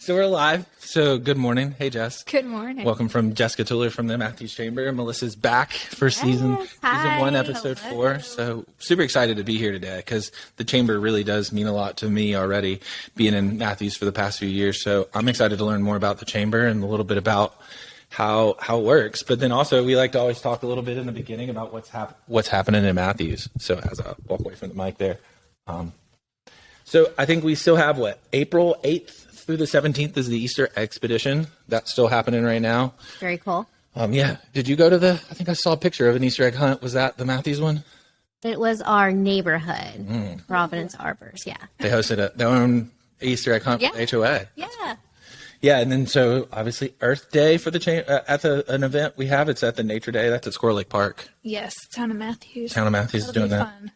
So we're live. So good morning. Hey, Jess. Good morning. Welcome from Jessica Tuller from the Matthews Chamber. Melissa's back for season 1, episode 4. So super excited to be here today because the Chamber really does mean a lot to me already, being in Matthews for the past few years. So I'm excited to learn more about the Chamber and a little bit about how it works. But then also we like to always talk a little bit in the beginning about what's happening in Matthews. So as I walk away from the mic there. So I think we still have April 8th through the 17th is the Easter expedition. That's still happening right now. Very cool. Yeah. Did you go to I think I saw a picture of an Easter egg hunt. Was that the Matthews one? It was our neighborhood, Providence Arbors. Yeah. They hosted their own Easter egg hunt for the HOA. Yeah. Yeah. And then so obviously Earth Day for the an event we have. It's at the Nature Day. That's at Squirrel Lake Park. Yes. Town of Matthews. Town of Matthews is doing that. Fun.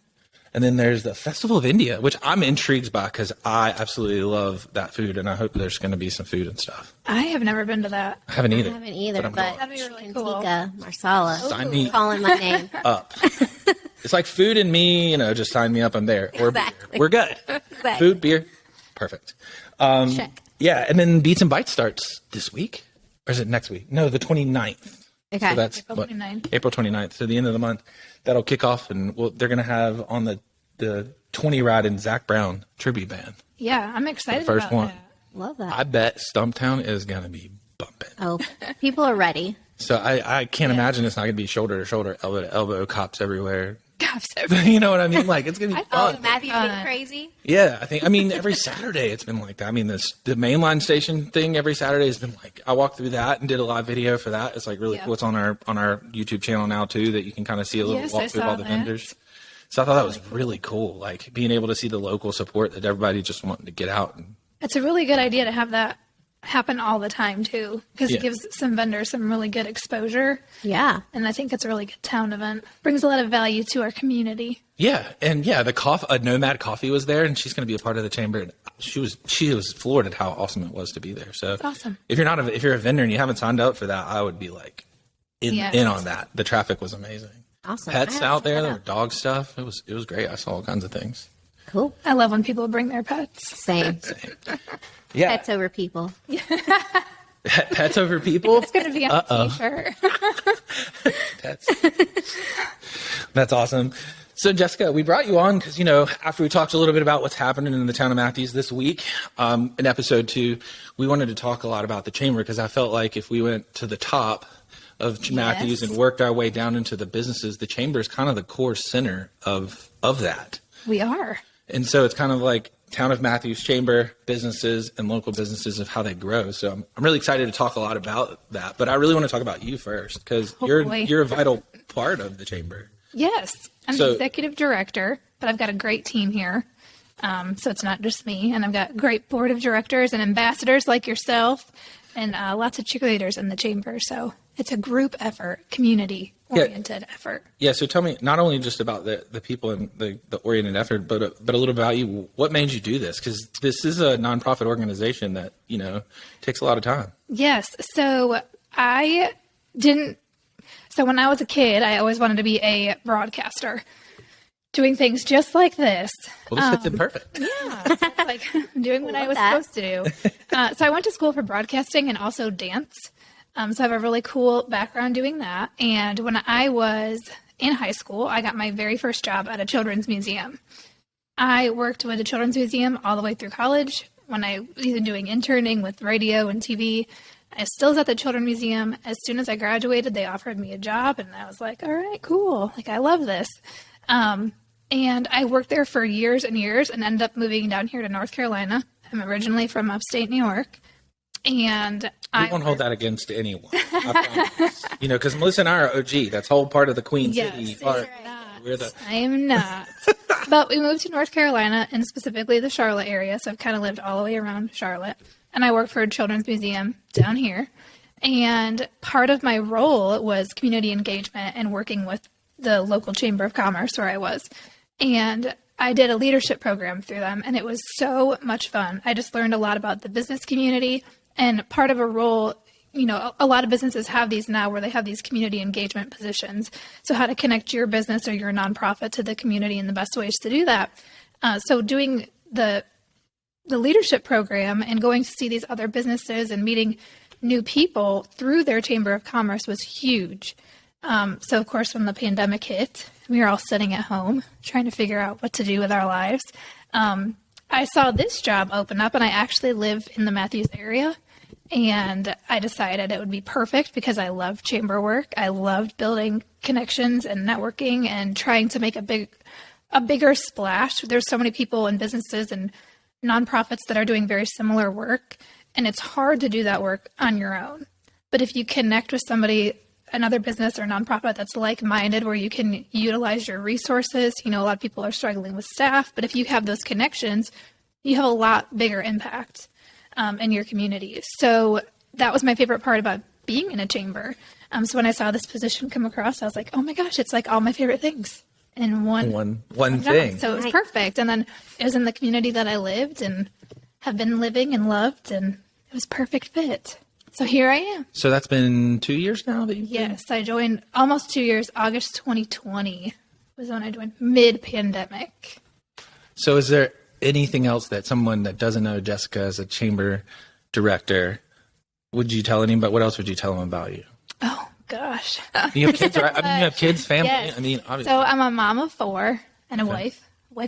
And then there's the Festival of India, which I'm intrigued by because I absolutely love that food, and I hope there's going to be some food and stuff. I have never been to that. I haven't either. But that'd be really cool. Marsala. Sign me calling my name up. It's like food and me, just sign me up. I'm there. Or Exactly. beer. We're good. Exactly. Food, beer, perfect. Check. Yeah, and then Beats and Bites starts this week, or is it next week? No, the 29th. Okay. So that's April 29th. April 29th. So the end of the month, that'll kick off, and they're going to have on the 20 Ride and Zach Brown tribute band. Yeah, I'm excited The first about one. that. Love that. I bet Stumptown is going to be bumping. Oh, people are ready. So I can't imagine it's not going to be shoulder to shoulder, elbow to elbow, cops everywhere. Cops everywhere. You know what I mean? Like, it's going to be fun. Matthew's been crazy. Yeah, I mean, every Saturday it's been like that. I mean, the mainline station thing every Saturday has been like, I walked through that and did a live video for that. It's like really cool. It's on our YouTube channel now too, that you can kind of see a little walk through of all the vendors. So I thought that was really cool, like being able to see the local support that everybody just wanting to get out. It's a really good idea to have that happen all the time too, because it gives some vendors some really good exposure. Yeah. And I think it's a really good town event. Brings a lot of value to our community. Yeah, and the Nomad Coffee was there, and she's going to be a part of the chamber. And she was floored at how awesome it was to be there. So That's awesome. If you're a vendor and you haven't signed up for that, I would be like in on that. The traffic was amazing. Awesome. Pets out there, there were dog stuff. It was great. I saw all kinds of things. Cool. I love when people bring their pets. Same. Yeah, Pets over people. pets over people. It's going to be on a t-shirt. Pets. That's awesome. So Jessica, we brought you on because, after we talked a little bit about what's happening in the town of Matthews this week, in episode 2, we wanted to talk a lot about the chamber because I felt like if we went to the top of Matthews and worked our way down into the businesses, the chamber is kind of the core center of that. We are. And so it's kind of like town of Matthews chamber businesses and local businesses of how they grow. So I'm really excited to talk a lot about that, but I really want to talk about you first because you're a vital part of the chamber. Yes. I'm the executive director, but I've got a great team here. So it's not just me, and I've got great board of directors and ambassadors like yourself and lots of cheerleaders in the chamber. So it's a group effort, community-oriented effort. Yeah, so tell me not only just about the people and the oriented effort, but a little about you. What made you do this? Because this is a nonprofit organization that, takes a lot of time. Yes. So when I was a kid, I always wanted to be a broadcaster, doing things just like this. Well, this fits in perfect. Yeah. So it's like doing what I was supposed to do. So I went to school for broadcasting and also dance. So I have a really cool background doing that. And when I was in high school, I got my very first job at a children's museum. I worked with a children's museum all the way through college. When I was even doing interning with radio and TV, I still was at the children's museum. As soon as I graduated, they offered me a job, and I was like, all right, cool. Like, I love this. And I worked there for years and years and ended up moving down here to North Carolina. I'm originally from upstate New York. And we won't hold that against anyone. I promise. Because Melissa and I are OG. That's whole part of the Queen City part. I am not. But we moved to North Carolina and specifically the Charlotte area. So I've kind of lived all the way around Charlotte. And I worked for a children's museum down here. And part of my role was community engagement and working with the local Chamber of Commerce where I was. And I did a leadership program through them, and it was so much fun. I just learned a lot about the business community, and part of a role, a lot of businesses have these now where they have these community engagement positions. So how to connect your business or your nonprofit to the community and the best ways to do that. So doing the the leadership program and going to see these other businesses and meeting new people through their Chamber of Commerce was huge. So, of course, when the pandemic hit, we were all sitting at home trying to figure out what to do with our lives. I saw this job open up, and I actually live in the Matthews area, and I decided it would be perfect because I love chamber work. I loved building connections and networking and trying to make a bigger splash. There's so many people and businesses and nonprofits that are doing very similar work, and it's hard to do that work on your own. But if you connect with somebody, another business or nonprofit that's like-minded, where you can utilize your resources, a lot of people are struggling with staff, but if you have those connections, you have a lot bigger impact in your community. So that was my favorite part about being in a chamber. So when I saw this position come across, I was like, oh my gosh, it's like all my favorite things in one thing. So it was perfect. And then it was in the community that I lived and have been living and loved, and it was perfect fit. So here I am. So that's been 2 years now that you've been? Yes, I joined almost 2 years. August 2020 was when I joined, mid-pandemic. So is there anything else that someone that doesn't know Jessica as a chamber director, would you tell anybody? What else would you tell them about you? Oh, gosh. You have kids, right? I mean, you have kids, family? Yes. I mean, obviously. So I'm a mom of 4 and a wife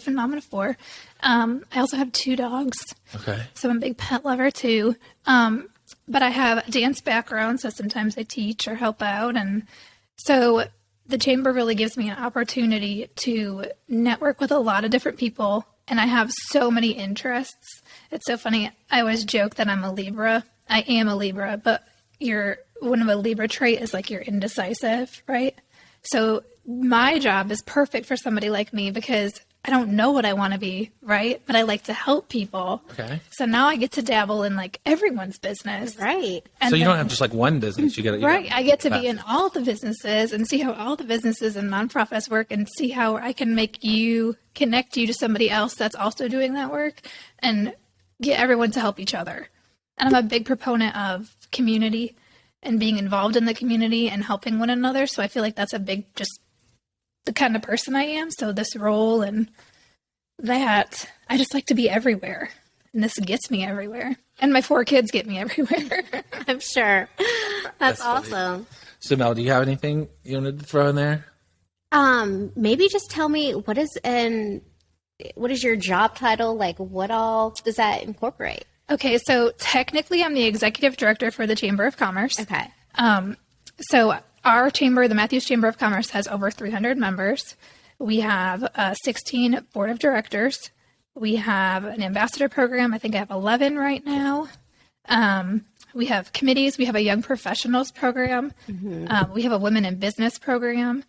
and mom of 4. I also have 2 dogs. Okay. So I'm a big pet lover too. But I have a dance background, so sometimes I teach or help out. And so the chamber really gives me an opportunity to network with a lot of different people. And I have so many interests. It's so funny. I always joke that I'm a Libra. I am a Libra, but one of a Libra trait is like you're indecisive, right? So my job is perfect for somebody like me because I don't know what I want to be, right? But I like to help people. Okay. So now I get to dabble in like everyone's business. Right. And so you don't have just like one business. Right. I get to be in all the businesses and see how all the businesses and nonprofits work and see how I can connect you to somebody else that's also doing that work and get everyone to help each other. And I'm a big proponent of community and being involved in the community and helping one another. So I feel like that's a big, just the kind of person I am. So this role and that, I just like to be everywhere. And this gets me everywhere. And my 4 kids get me everywhere. I'm sure. That's awesome. Funny. So Mel, do you have anything you wanted to throw in there? Maybe just tell me what is your job title? Like, what all does that incorporate? Okay, so technically I'm the executive director for the Chamber of Commerce. Okay. So our chamber, the Matthews Chamber of Commerce, has over 300 members. We have 16 board of directors. We have an ambassador program. I think I have 11 right now. We have committees. We have a young professionals program. Mm-hmm. We have a women in business program.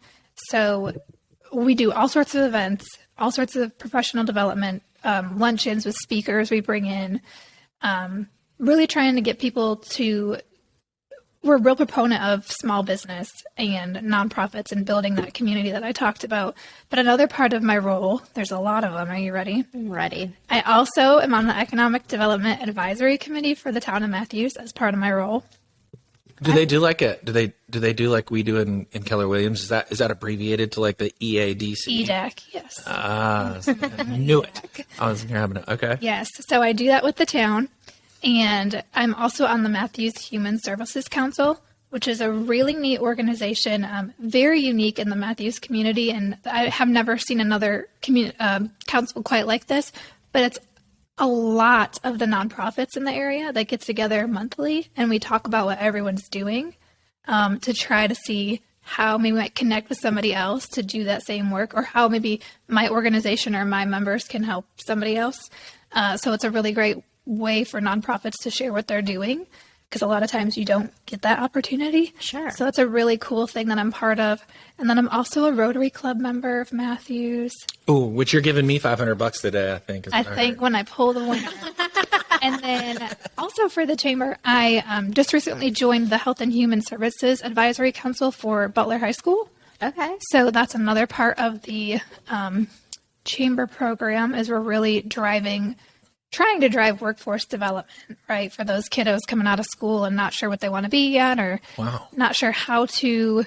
So we do all sorts of events, all sorts of professional development, luncheons with speakers we bring in, really trying to get people to... We're a real proponent of small business and nonprofits and building that community that I talked about. But another part of my role, there's a lot of them. Are you ready? I'm ready. I also am on the Economic Development Advisory Committee for the town of Matthews as part of my role. Do they do like we do in Keller Williams? Is that abbreviated to like the EADC? EDAC, yes. I knew it. I was grabbing it. Okay. Yes. So I do that with the town. And I'm also on the Matthews Human Services Council, which is a really neat organization, very unique in the Matthews community. And I have never seen another council quite like this, but it's a lot of the nonprofits in the area that get together monthly. And we talk about what everyone's doing to try to see how maybe we might connect with somebody else to do that same work, or how maybe my organization or my members can help somebody else. So it's a really great way for nonprofits to share what they're doing, because a lot of times you don't get that opportunity. Sure. So it's a really cool thing that I'm part of. And then I'm also a Rotary Club member of Matthews. Oh, which you're giving me $500 today, I think. I think when I pull the winner. And then also for the chamber, I just recently joined the Health and Human Services Advisory Council for Butler High School. Okay. So that's another part of the chamber program, is we're really trying to drive workforce development, right? For those kiddos coming out of school and not sure what they want to be yet, or not sure how to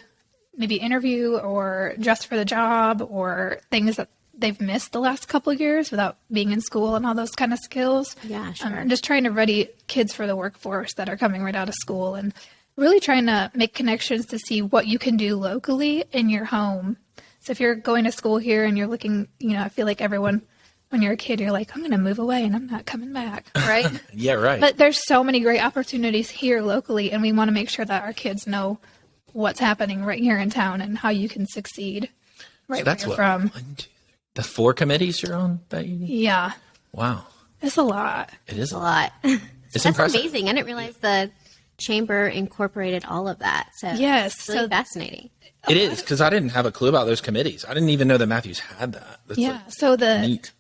maybe interview or dress for the job, or things that they've missed the last couple of years without being in school and all those kind of skills. Yeah, sure. And just trying to ready kids for the workforce that are coming right out of school, and really trying to make connections to see what you can do locally in your home. So if you're going to school here and you're looking, I feel like everyone, when you're a kid, you're like, I'm going to move away and I'm not coming back, right? Yeah, right. But there's so many great opportunities here locally, and we want to make sure that our kids know what's happening right here in town and how you can succeed right where you're from. The 4 committees you're on that you... Yeah. Wow. It's a lot. It is a lot. It's That's impressive. Amazing. I didn't realize the chamber incorporated all of that. So yes, it's really fascinating. It is, because I didn't have a clue about those committees. I didn't even know that Matthews had that. That's so neat.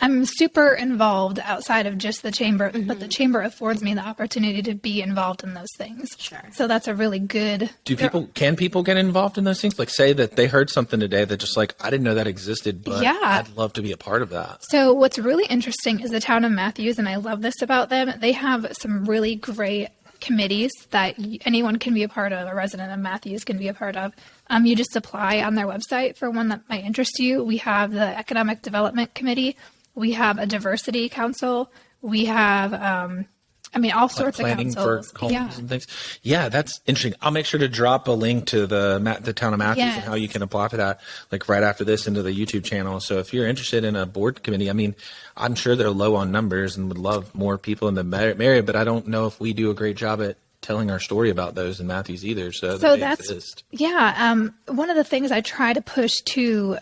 I'm super involved outside of just the chamber, but the chamber affords me the opportunity to be involved in those things. Sure. So that's a really good. Can people get involved in those things? Like, say that they heard something today that just like, I didn't know that existed, but I'd love to be a part of that. So what's really interesting is the town of Matthews, and I love this about them. They have some really great committees that anyone can be a part of. A resident of Matthews can be a part of. You just apply on their website for one that might interest you. We have the Economic Development Committee. We have a Diversity Council. We have, all sorts of planning councils. for homes and things. Yeah, that's interesting. I'll make sure to drop a link to the town of Matthews and how you can apply for that, like right after this, into the YouTube channel. So if you're interested in a board committee, I'm sure they're low on numbers and would love more people in the area, but I don't know if we do a great job at telling our story about those in Matthews either. So that's exist. One of the things I try to push to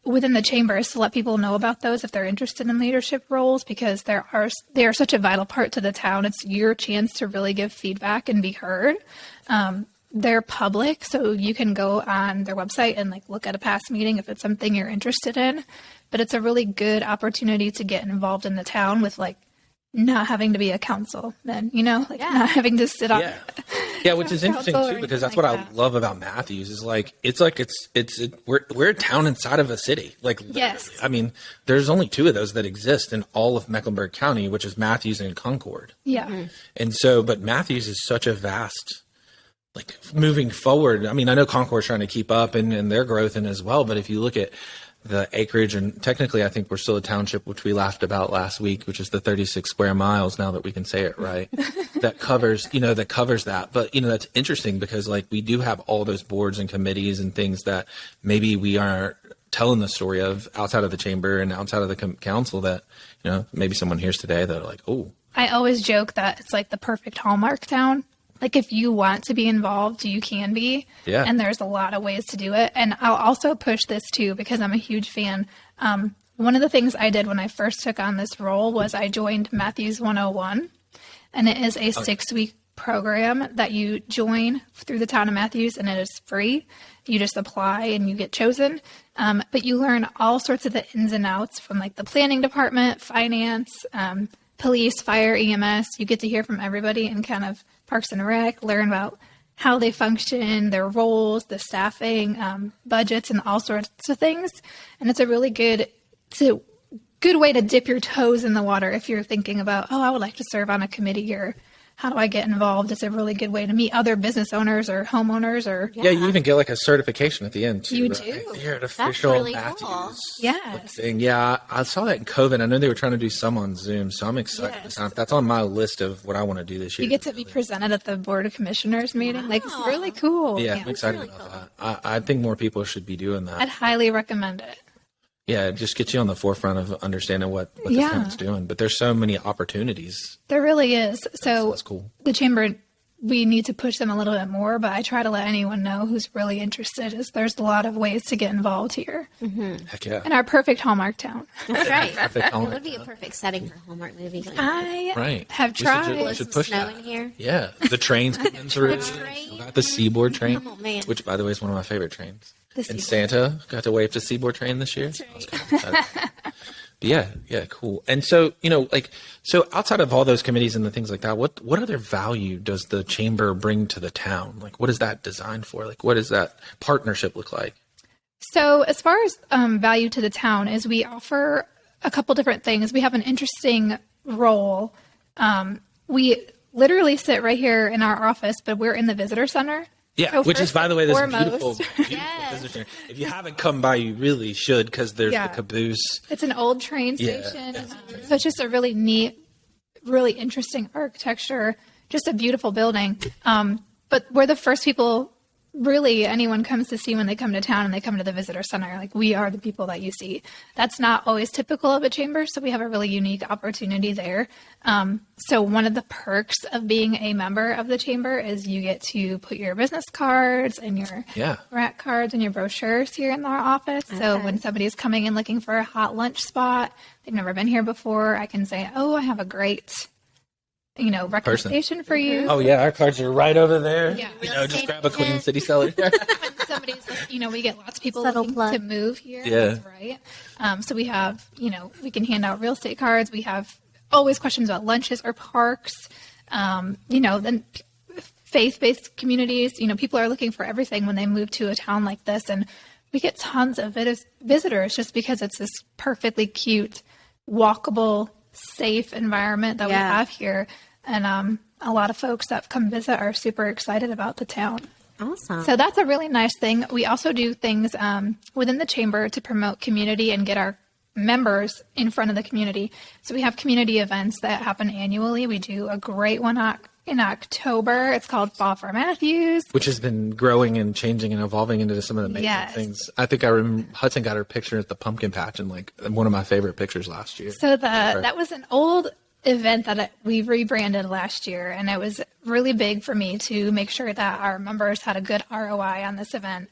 within the chamber is to let people know about those if they're interested in leadership roles, because they are such a vital part to the town. It's your chance to really give feedback and be heard. They're public, so you can go on their website and look at a past meeting if it's something you're interested in. But it's a really good opportunity to get involved in the town with not having to be a councilman, not having to sit on. Yeah, which is interesting too, because that's what I love about Matthews is we're a town inside of a city. Yes. There's only 2 of those that exist in all of Mecklenburg County, which is Matthews and Concord. Yeah. Mm-hmm. And so, but Matthews is such a vast, moving forward. I know Concord's trying to keep up and their growth in as well, but if you look at the acreage, and technically I think we're still a township, which we laughed about last week, which is the 36 square miles, now that we can say it right, that covers that. But that's interesting because we do have all those boards and committees and things that maybe we are telling the story of outside of the chamber and outside of the council that maybe someone hears today that are like, oh. I always joke that it's the perfect Hallmark town. If you want to be involved, you can be. Yeah. And there's a lot of ways to do it. And I'll also push this too, because I'm a huge fan. One of the things I did when I first took on this role was I joined Matthews 101. And it is a 6-week program that you join through the town of Matthews, and it is free. You just apply and you get chosen. But you learn all sorts of the ins and outs from the planning department, finance, police, fire, EMS. You get to hear from everybody and kind of Parks and Rec, learn about how they function, their roles, the staffing, budgets, and all sorts of things. And it's a really good way to dip your toes in the water if you're thinking about, I would like to serve on a committee, or how do I get involved? It's a really good way to meet other business owners or homeowners. Or you even get a certification at the end too. You right? do. You're an official really Matthews cool. Yes. thing. Yeah, I saw that in COVID. I know they were trying to do some on Zoom, so I'm excited. Yes. That's on my list of what I want to do this year. You get to be presented at the Board of Commissioners meeting. It's really cool. Yeah, I'm excited about that. I think more people should be doing that. I'd highly recommend it. Yeah, it just gets you on the forefront of understanding what the town's doing. But there's so many opportunities. There really is. So that's cool. The chamber, we need to push them a little bit more, but I try to let anyone know who's really interested. There's a lot of ways to get involved here. Mm-hmm. Heck yeah. In our perfect Hallmark town. That's right. Perfect Hallmark. It would be a perfect setting for a Hallmark movie. I have tried. We should push that. In here. Yeah, the trains coming through. We got the Seaboard train, which, by the way, is one of my favorite trains. And Santa got to wave to Seaboard train this year. But yeah, cool. And so, so outside of all those committees and the things like that, what other value does the chamber bring to the town? What is that designed for? What does that partnership look like? So as far as value to the town is we offer a couple different things. We have an interesting role. We literally sit right here in our office, but we're in the visitor center. Yeah, So which is, first by the way, this and beautiful, foremost- beautiful visitor. If you haven't come by, you really should, because there's Yeah. the caboose. It's an old train Yeah. station. So it's just a really neat, really interesting architecture, just a beautiful building. But we're the first people really anyone comes to see when they come to town and they come to the visitor center. Like, we are the people that you see. That's not always typical of a chamber, so we have a really unique opportunity there. So one of the perks of being a member of the chamber is you get to put your business cards and your rack cards and your brochures here in our office. So when somebody's coming in looking for a hot lunch spot, they've never been here before, I can say, oh, I have a great recommendation for you. Oh yeah, our cards are right over there. Yeah. Just grab a Queen City Cellar. When somebody's like, we get lots of people looking to move here. Yeah. That's right. So we have, we can hand out real estate cards. We have always questions about lunches or parks. Then faith-based communities, people are looking for everything when they move to a town like this. And we get tons of visitors just because it's this perfectly cute, walkable, safe environment that we have here. And a lot of folks that come visit are super excited about the town. Awesome. So that's a really nice thing. We also do things within the chamber to promote community and get our members in front of the community. So we have community events that happen annually. We do a great one in October. It's called Fall for Matthews. Which has been growing and changing and evolving into some of the amazing things. I think I remember Hudson got her picture at the pumpkin patch, and one of my favorite pictures last year. So that was an old event that we rebranded last year, and it was really big for me to make sure that our members had a good ROI on this event.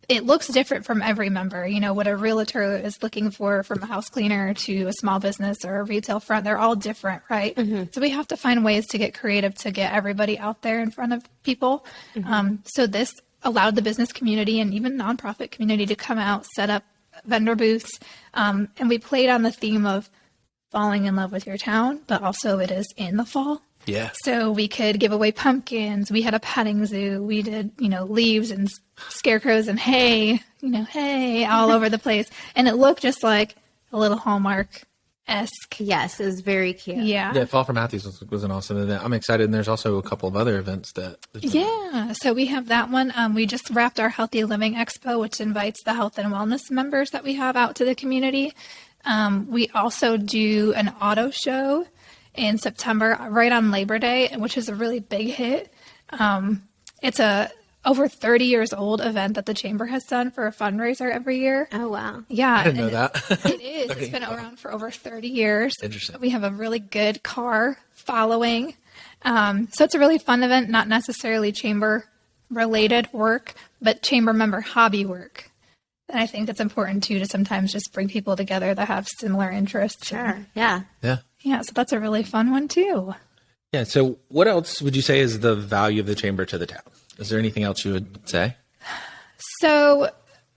It looks different from every member. What a realtor is looking for from a house cleaner to a small business or a retail front, they're all different, right? Mm-hmm. So we have to find ways to get creative to get everybody out there in front of people. Mm-hmm. So this allowed the business community and even nonprofit community to come out, set up vendor booths, and we played on the theme of falling in love with your town, but also it is in the fall. Yeah. So we could give away pumpkins. We had a petting zoo. We did, leaves and scarecrows and hay all over the place. And it looked just like a little Hallmark-esque. Yes, it was very cute. Yeah. Fall for Matthews was an awesome event. I'm excited. And there's also a couple of other events that. So we have that one. We just wrapped our Healthy Living Expo, which invites the health and wellness members that we have out to the community. We also do an auto show in September, right on Labor Day, which is a really big hit. It's a over 30 years old event that the Chamber has done for a fundraiser every year. Oh, wow. Yeah. I didn't know that. It is. It's been around for over 30 years. Interesting. We have a really good car following. So it's a really fun event, not necessarily Chamber-related work, but Chamber member hobby work. And I think that's important, too, to sometimes just bring people together that have similar interests. Sure. Yeah. Yeah. Yeah, so that's a really fun one, too. Yeah. So what else would you say is the value of the chamber to the town? Is there anything else you would say? So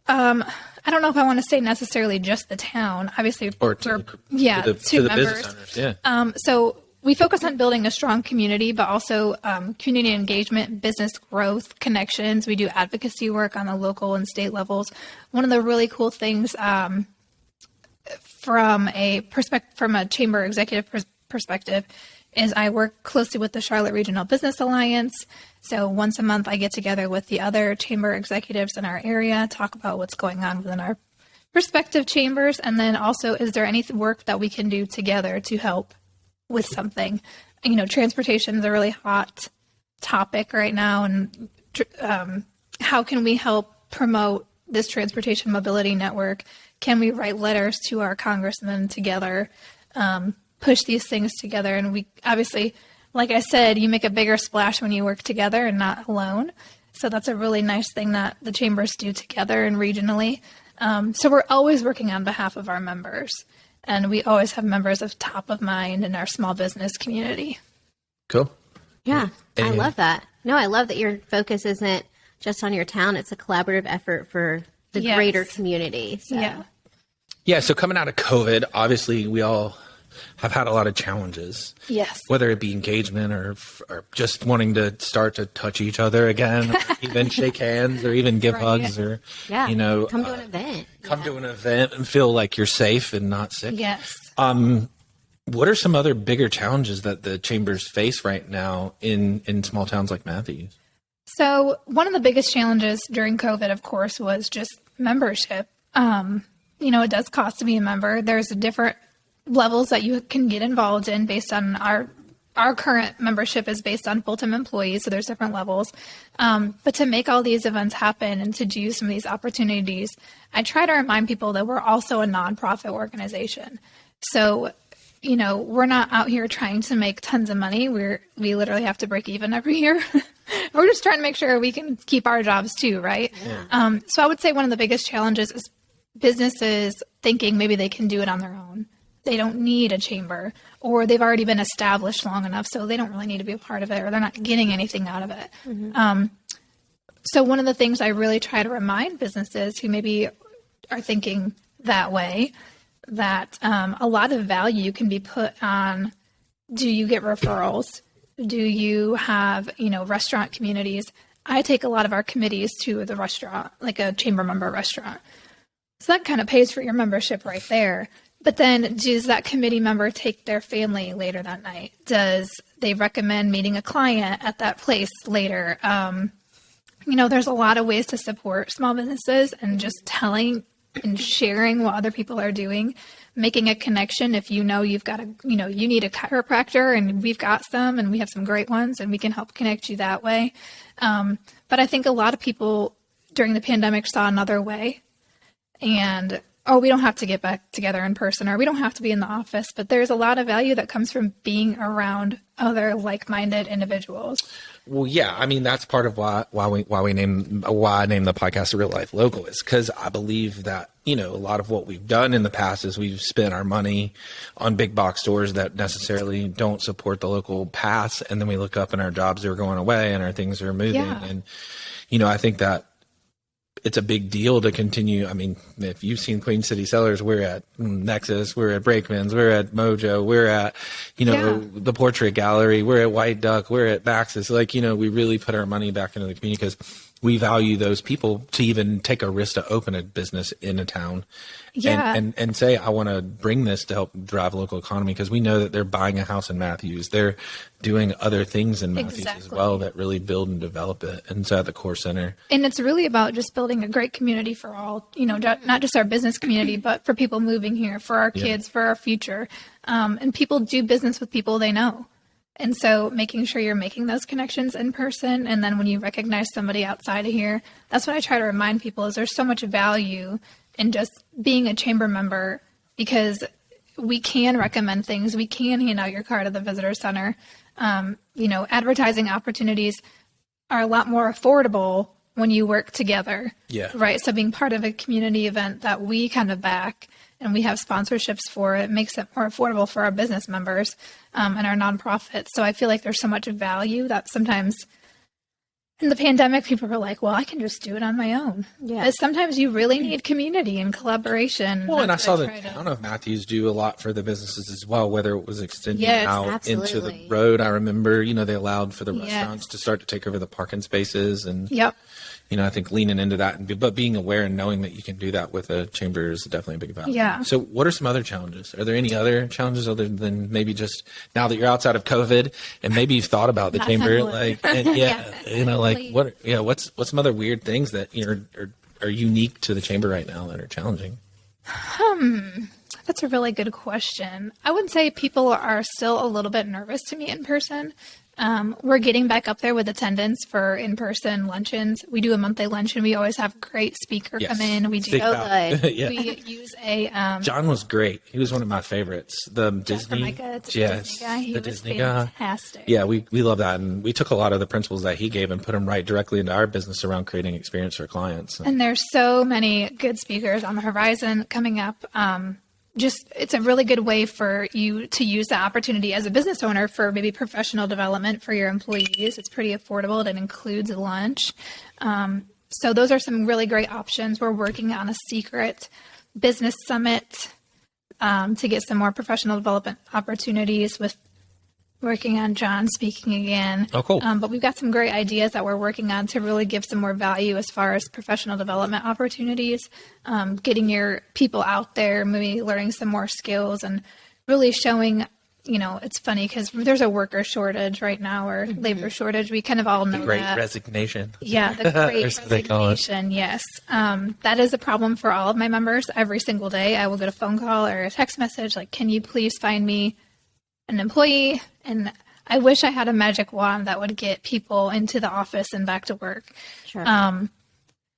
I don't know if I want to say necessarily just the town. Obviously, Or to the members. business owners. Yeah. So we focus on building a strong community, but also community engagement, business growth, connections. We do advocacy work on the local and state levels. One of the really cool things from a chamber executive perspective is I work closely with the Charlotte Regional Business Alliance. So once a month, I get together with the other chamber executives in our area, talk about what's going on within our respective chambers, and then also, is there any work that we can do together to help with something? Transportation is a really hot topic right now, and how can we help promote this transportation mobility network? Can we write letters to our congressmen together, push these things together? And we obviously, like I said, you make a bigger splash when you work together and not alone. So that's a really nice thing that the chambers do together and regionally. So we're always working on behalf of our members, and we always have members of top of mind in our small business community. Cool. Yeah, I love that. No, I love that your focus isn't just on your town. It's a collaborative effort for the greater community. So. Yeah. Yeah. So coming out of COVID, obviously we all have had a lot of challenges. Yes. Whether it be engagement or just wanting to start to touch each other again, or even shake hands, or even give hugs, or come to an event. Come to an event and feel like you're safe and not sick. Yes. What are some other bigger challenges that the chambers face right now in small towns like Matthews? So one of the biggest challenges during COVID, of course, was just membership. It does cost to be a member. There's different levels that you can get involved in based on our current membership is based on full-time employees, so there's different levels. But to make all these events happen and to do some of these opportunities, I try to remind people that we're also a nonprofit organization. So, we're not out here trying to make tons of money. We literally have to break even every year. We're just trying to make sure we can keep our jobs too, right? Yeah. So I would say one of the biggest challenges is businesses thinking maybe they can do it on their own. They don't need a chamber, or they've already been established long enough, so they don't really need to be a part of it, or they're not getting anything out of it. Mm-hmm. So one of the things I really try to remind businesses who maybe are thinking that way, that a lot of value can be put on, do you get referrals? Do you have, restaurant communities? I take a lot of our committees to the restaurant, like a chamber member restaurant. So that kind of pays for your membership right there. But then does that committee member take their family later that night? Does they recommend meeting a client at that place later? There's a lot of ways to support small businesses, and just telling and sharing what other people are doing, making a connection. If you've got you need a chiropractor, and we've got some, and we have some great ones, and we can help connect you that way. But I think a lot of people during the pandemic saw another way, and we don't have to get back together in person, or we don't have to be in the office, but there's a lot of value that comes from being around other like-minded individuals. Well, yeah, I mean, that's part of why I named the podcast Real Life Local, is because I believe that, a lot of what we've done in the past is we've spent our money on big box stores that necessarily don't support the local paths. And then we look up and our jobs are going away and our things are moving. Yeah. And, I think that it's a big deal to continue. I mean, if you've seen Queen City Cellars, we're at Nexus, we're at Brakeman's, we're at Mojo, we're at, the Portrait Gallery, we're at White Duck, we're at Maxis. We really put our money back into the community because we value those people to even take a risk to open a business in a town. Yeah. And say, I want to bring this to help drive local economy, because we know that they're buying a house in Matthews. They're doing other things in Matthews as well that really build and develop it. And so at the core center. And it's really about just building a great community for all, not just our business community, but for people moving here, for our kids, for our future. And people do business with people they know. And so making sure you're making those connections in person. And then when you recognize somebody outside of here, that's what I try to remind people, is there's so much value in just being a chamber member, because we can recommend things. We can hand out your card at the visitor center. Advertising opportunities are a lot more affordable when you work together. Yeah. Right. So being part of a community event that we kind of back and we have sponsorships for, it makes it more affordable for our business members and our nonprofits. So I feel like there's so much value that sometimes in the pandemic, people were like, well, I can just do it on my own. Yeah. But sometimes you really need community and collaboration. Well, and I saw that town of Matthews do a lot for the businesses as well, whether it was extending out into the road. I remember, they allowed for the restaurants to start to take over the parking spaces. And, I think leaning into that, but being aware and knowing that you can do that with a chamber is definitely a big value. Yeah. So what are some other challenges? Are there any other challenges other than maybe just now that you're outside of COVID and maybe you've thought about the chamber, what's some other weird things that are unique to the chamber right now that are challenging? That's a really good question. I would say people are still a little bit nervous to meet in person. We're getting back up there with attendance for in-person luncheons. We do a monthly luncheon. We always have a great speaker come in. We do we use a John was great. He was one of my favorites. The Disney Disney guy. He was fantastic. Yeah, we love that, and we took a lot of the principles that he gave and put them right directly into our business around creating experience for clients. And there's so many good speakers on the horizon coming up. It's a really good way for you to use the opportunity as a business owner for maybe professional development for your employees. It's pretty affordable. It includes lunch. So those are some really great options. We're working on a secret business summit to get some more professional development opportunities, with working on John speaking again. Oh, cool. But we've got some great ideas that we're working on to really give some more value as far as professional development opportunities, getting your people out there, maybe learning some more skills and really showing it's funny because there's a worker shortage right now, or labor shortage. We kind of all know Great that. resignation. Yeah, the great That's what they call it. resignation. Yes. That is a problem for all of my members. Every single day I will get a phone call or a text message like, can you please find me an employee? And I wish I had a magic wand that would get people into the office and back to work. Sure.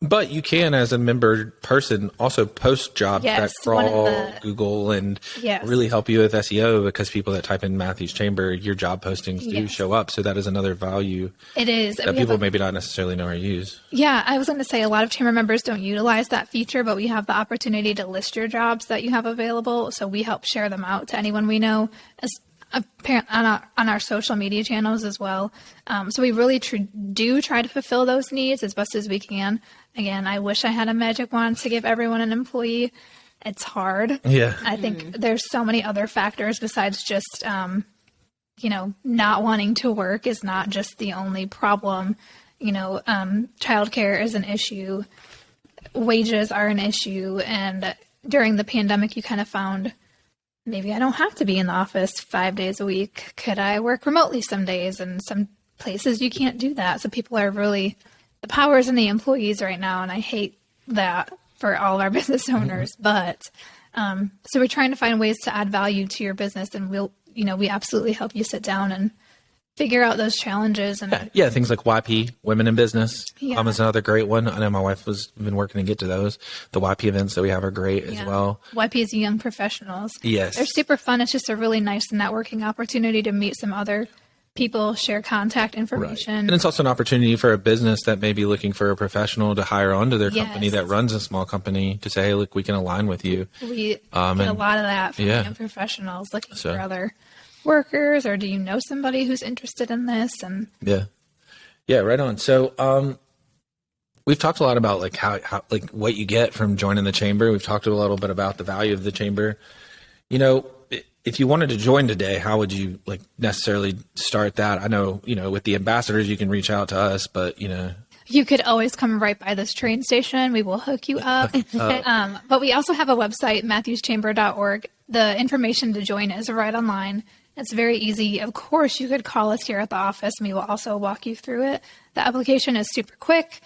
But you can, as a member person, also post jobs that Yes, crawl Google and Yes. really help you with SEO, because people that type in Matthews Chamber, your job postings do Yes. show up. So that is another value It is. that people maybe not necessarily know or use. Yeah, I was going to say a lot of chamber members don't utilize that feature, but we have the opportunity to list your jobs that you have available. So we help share them out to anyone we know, as apparent on our social media channels as well. So we really do try to fulfill those needs as best as we can. Again, I wish I had a magic wand to give everyone an employee. It's hard. Yeah. I think there's so many other factors besides just, not wanting to work is not just the only problem. Childcare is an issue. Wages are an issue. And during the pandemic, you kind of found maybe I don't have to be in the office 5 days a week. Could I work remotely some days? And some places you can't do that. So people are really, the power's in the employees right now. And I hate that for all of our business owners. But so we're trying to find ways to add value to your business. And we absolutely help you sit down and figure out those challenges. And Yeah, things like YP, Women in Business, Yeah. is another great one. I know my wife has been working to get to those. The YP events that we have are great as well. YP is Young Professionals. Yes. They're super fun. It's just a really nice networking opportunity to meet some other people, share contact information. And it's also an opportunity for a business that may be looking for a professional to hire onto their Yes. company that runs a small company to say, hey, look, we can align with you. We get a and- lot of that from yeah. young professionals looking So- for other workers, or do you know somebody who's interested in this? And Yeah, right on. So we've talked a lot about like how like what you get from joining the chamber. We've talked a little bit about the value of the chamber. If you wanted to join today, how would you like necessarily start that? I know, with the ambassadors, you can reach out to us, but you could always come right by this train station. We will hook you up. But we also have a website, matthewschamber.org. The information to join is right online. It's very easy. Of course, you could call us here at the office, and we will also walk you through it. The application is super quick.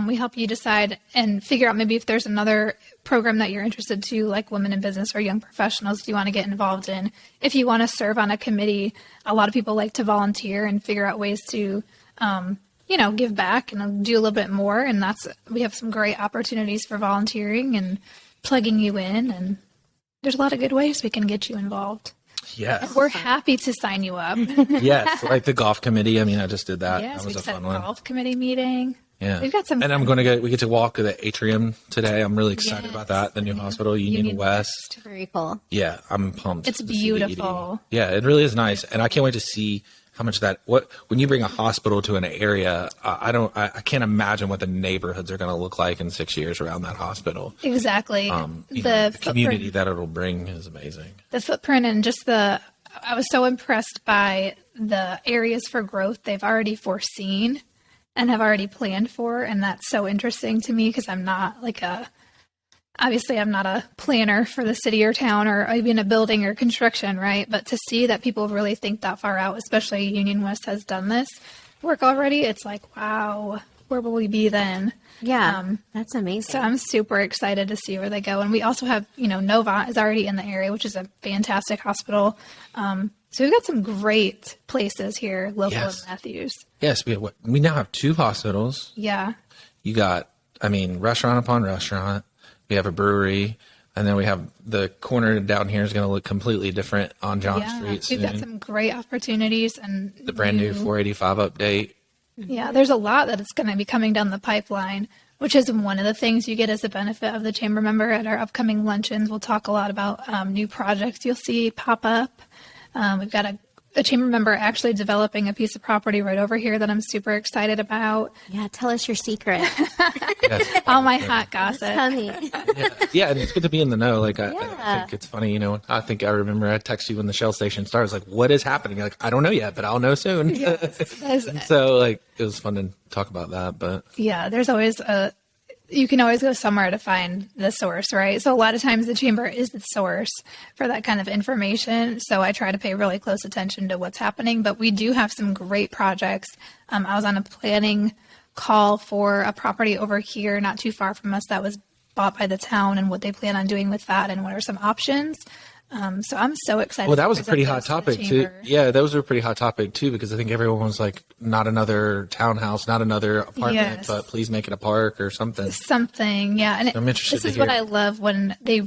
We help you decide and figure out maybe if there's another program that you're interested to, like Women in Business or Young Professionals, you want to get involved in. If you want to serve on a committee, a lot of people like to volunteer and figure out ways to give back and do a little bit more. And we have some great opportunities for volunteering and plugging you in. And there's a lot of good ways we can get you involved. yes, We're happy to sign you up. yes, like the golf committee. I mean, I just did that. Yes, That we was a just had fun a one. golf committee meeting. Yeah, We've got some. and we get to walk to the atrium today. I'm really excited about that. The new hospital, Union West. Very cool. Yeah, I'm pumped. It's to see the ED. beautiful. Yeah, it really is nice, and I can't wait to see how much when you bring a hospital to an area. I can't imagine what the neighborhoods are going to look like in 6 years around that hospital. Exactly. The community that it'll bring is amazing. The footprint and just I was so impressed by the areas for growth they've already foreseen and have already planned for. And that's so interesting to me because I'm not obviously I'm not a planner for the city or town or even a building or construction, right? But to see that people really think that far out, especially Union West has done this work already, it's like, wow, where will we be then? Yeah, that's amazing. So I'm super excited to see where they go. And we also have, Nova is already in the area, which is a fantastic hospital. So we've got some great places here, local Yes. in Matthews. Yes, we now have 2 hospitals. Yeah. You got, restaurant upon restaurant. We have a brewery, and then we have the corner down here is going to look completely different on John Street soon. We've got some great opportunities and The brand new 485 update. Yeah, there's a lot that is going to be coming down the pipeline, which is one of the things you get as a benefit of the chamber member at our upcoming luncheons. We'll talk a lot about new projects you'll see pop up. We've got a chamber member actually developing a piece of property right over here that I'm super excited about. Yeah, tell us your secret. Yes. All my hot gossip. Honey. Yeah, and it's good to be in the know. Like, I think it's funny, I think I remember I texted you when the Shell station started. I was like, what is happening? You're like, I don't know yet, but I'll know soon. Yes. So, it was fun to talk about that. But Yeah, there's always you can always go somewhere to find the source, right? So a lot of times the chamber is the source for that kind of information. So I try to pay really close attention to what's happening, but we do have some great projects. I was on a planning call for a property over here, not too far from us, that was bought by the town, and what they plan on doing with that and what are some options. So I'm so excited. Well, that was a pretty hot topic too. Yeah, that was a pretty hot topic too, because I think everyone was like, not another townhouse, not another apartment, but please make it a park or something. Something, yeah. And I'm interested this is what I love when they,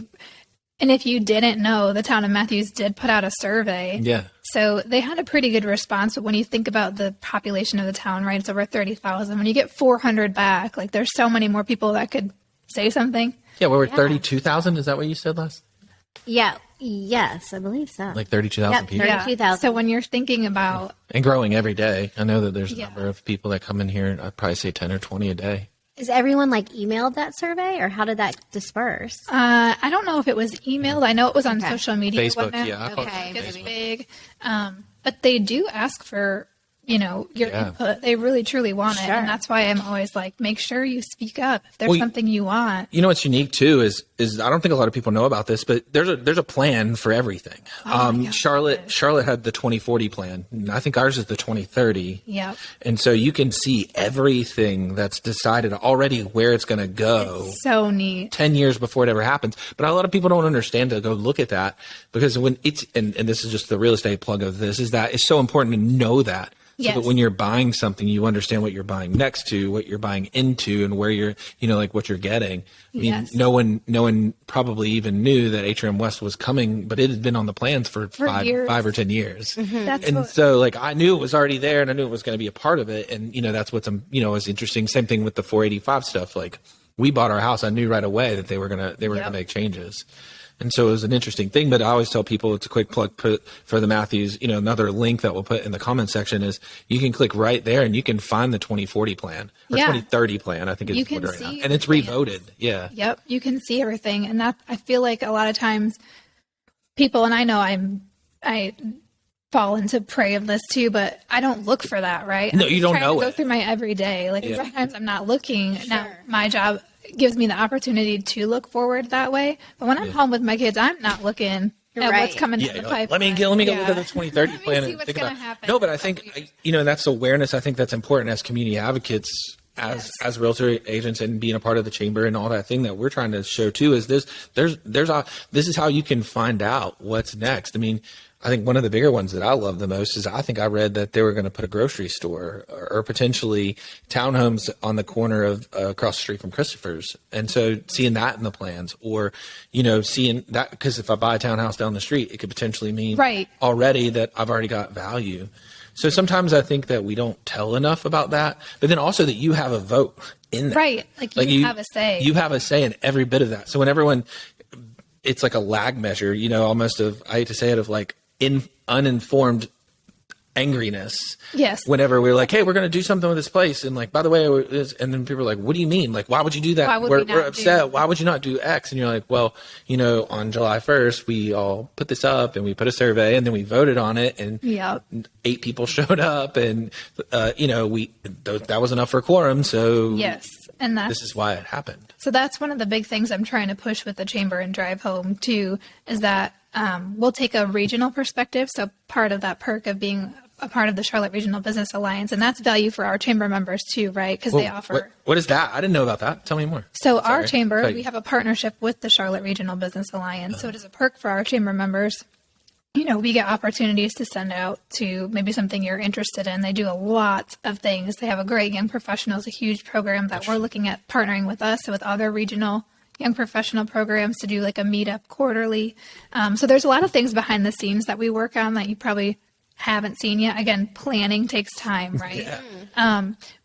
and if you didn't know, the town of Matthews did put out a survey. Yeah. So they had a pretty good response, but when you think about the population of the town, right, it's over 30,000. When you get 400 back, like there's so many more people that could say something. Yeah, we were 32,000. Is that what you said last? Yeah. Yes, I believe so. Like 32,000 people. 32,000. So when you're thinking about... And growing every day. I know that there's a number of people that come in here, and I'd probably say 10 or 20 a day. Is everyone like emailed that survey, or how did that disperse? I don't know if it was emailed. I know it was on social media. Facebook, yeah. Okay. It's big. But they do ask for, your input. They really, truly want it. And that's why I'm always like, make sure you speak up if there's something you want. You know what's unique too is I don't think a lot of people know about this, but there's a plan for everything. Charlotte had the 2040 plan. And I think ours is the 2030. Yep. And so you can see everything that's decided already where it's going to go. It's so neat. 10 years before it ever happens. But a lot of people don't understand to go look at that, because when it's, and this is just the real estate plug of this, is that it's so important to know that. So that when you're buying something, you understand what you're buying next to, what you're buying into, and where you're, like what you're getting. I mean, no one probably even knew that Atrium West was coming, but it had been on the plans for 5 or 10 years. Mm-hmm. So like, I knew it was already there, and I knew it was going to be a part of it. And, that's what's, is interesting. Same thing with the 485 stuff. Like, we bought our house. I knew right away that they were going to make changes. And so it was an interesting thing, but I always tell people, it's a quick plug for the Matthews. Another link that we'll put in the comment section is you can click right there and you can find the 2040 plan or 2030 plan. I think it's right now. And it's revoted. Yeah. Yep. You can see everything. And that, I feel like a lot of times people, and I know I fall into prey of this too, but I don't look for that, right? No, you don't know it. Go through my everyday. Like sometimes I'm not looking. Now my job gives me the opportunity to look forward that way. But when I'm home with my kids, I'm not looking at what's coming down the pipe. Let me go look at the 2030 plan and think about it. No, but I think, that's awareness. I think that's important as community advocates, as realtor agents, and being a part of the chamber and all that thing that we're trying to show too, is this is how you can find out what's next. I mean, I think one of the bigger ones that I love the most is I think I read that they were going to put a grocery store or potentially townhomes on the corner of across the street from Christopher's. And so seeing that in the plans, or, seeing that, because if I buy a townhouse down the street, it could potentially mean already that I've already got value. So sometimes I think that we don't tell enough about that, but then also that you have a vote in that. Right. Like you have a say. You have a say in every bit of that. So when everyone, it's like a lag measure, almost of, I hate to say it, of like, uninformed angriness. Yes. Whenever we're like, hey, we're going to do something with this place, and like, by the way, and then people are like, what do you mean? Like, why would you do that? We're upset. Why would you not do X? And you're like, well, on July 1st, we all put this up and we put a survey and then we voted on it, and 8 people showed up, and that was enough for a quorum. So and this is why it happened. So that's one of the big things I'm trying to push with the chamber and drive home too, is that we'll take a regional perspective. So part of that perk of being a part of the Charlotte Regional Business Alliance, and that's value for our chamber members too, right? Because they offer. What is that? I didn't know about that. Tell me more. So our chamber, we have a partnership with the Charlotte Regional Business Alliance. So it is a perk for our chamber members. We get opportunities to send out to maybe something you're interested in. They do a lot of things. They have a great Young Professionals, a huge program that we're looking at partnering with us, so with other regional young professional programs, to do like a meetup quarterly. So there's a lot of things behind the scenes that we work on that you probably haven't seen yet. Again, planning takes time, right?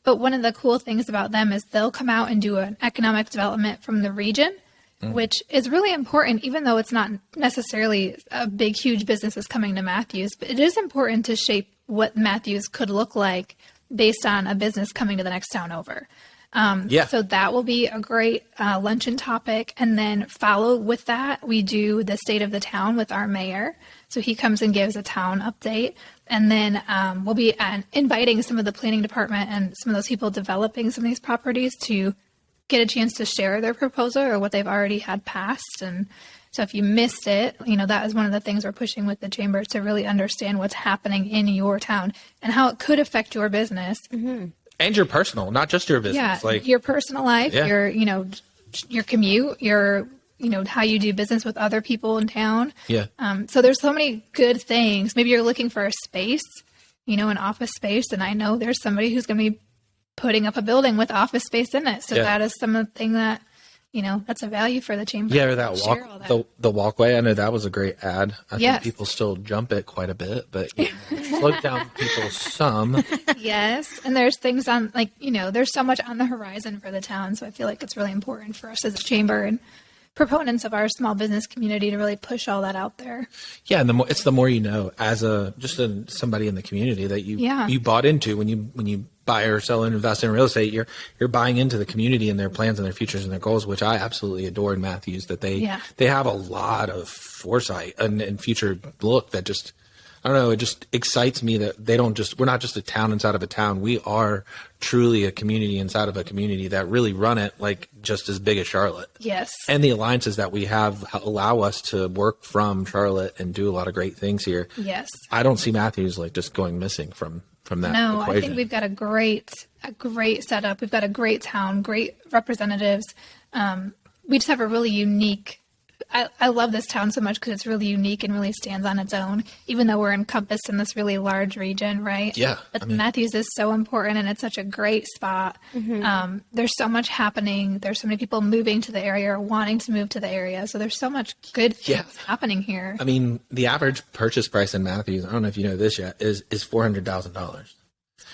But one of the cool things about them is they'll come out and do an economic development from the region, which is really important, even though it's not necessarily a big, huge business is coming to Matthews. But it is important to shape what Matthews could look like based on a business coming to the next town over. So that will be a great luncheon topic. And then follow with that, we do the state of the town with our mayor. So he comes and gives a town update. And then we'll be inviting some of the planning department and some of those people developing some of these properties to get a chance to share their proposal or what they've already had passed. And so if you missed it, that is one of the things we're pushing with the chamber, to really understand what's happening in your town and how it could affect your business. Mm-hmm. And your personal, not just your business. Yeah, your personal life, your commute, your how you do business with other people in town. Yeah. So there's so many good things. Maybe you're looking for a space, an office space, and I know there's somebody who's going to be putting up a building with office space in it. So that is something that, that's a value for the chamber. Yeah, or that the walkway. I know that was a great ad. I think people still jump it quite a bit, but slow down people some. Yes. And there's things on, there's so much on the horizon for the town. So I feel like it's really important for us as a chamber and proponents of our small business community to really push all that out there. Yeah, and it's the more as somebody in the community that you bought into when you buy or sell and invest in real estate, you're buying into the community and their plans and their futures and their goals, which I absolutely adore in Matthews, that they have a lot of foresight and future look that just, I don't know, it just excites me that we're not just a town inside of a town. We are truly a community inside of a community that really run it like just as big as Charlotte. Yes. And the alliances that we have allow us to work from Charlotte and do a lot of great things here. Yes. I don't see Matthews just going missing from that No, equation. I think we've got a great setup. We've got a great town, great representatives. We just have a really unique, I love this town so much because it's really unique and really stands on its own, even though we're encompassed in this really large region, right? Yeah. But Matthews is so important, and it's such a great spot. Mm-hmm. There's so much happening. There's so many people moving to the area or wanting to move to the area. So there's so much good things happening here. I mean, the average purchase price in Matthews, I don't know if you know this yet, is $400,000.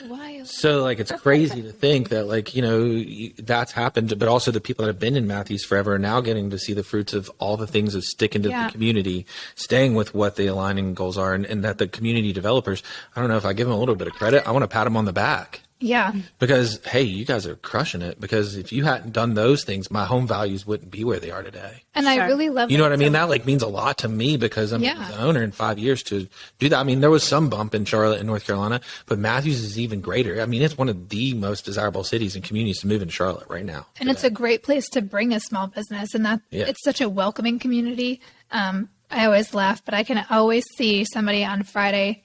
Wild. So it's crazy to think that that's happened, but also the people that have been in Matthews forever are now getting to see the fruits of all the things of sticking to the community, staying with what the aligning goals are, and that the community developers, I don't know if I give them a little bit of credit, I want to pat them on the back. Yeah. Because, hey, you guys are crushing it. Because if you hadn't done those things, my home values wouldn't be where they are today. And I really love You know what I mean? That means a lot to me because I'm the owner in 5 years to do that. I mean, there was some bump in Charlotte and North Carolina, but Matthews is even greater. I mean, it's one of the most desirable cities and communities to move into Charlotte right now. And it's a great place to bring a small business, and it's such a welcoming community. I always laugh, but I can always see somebody on Friday,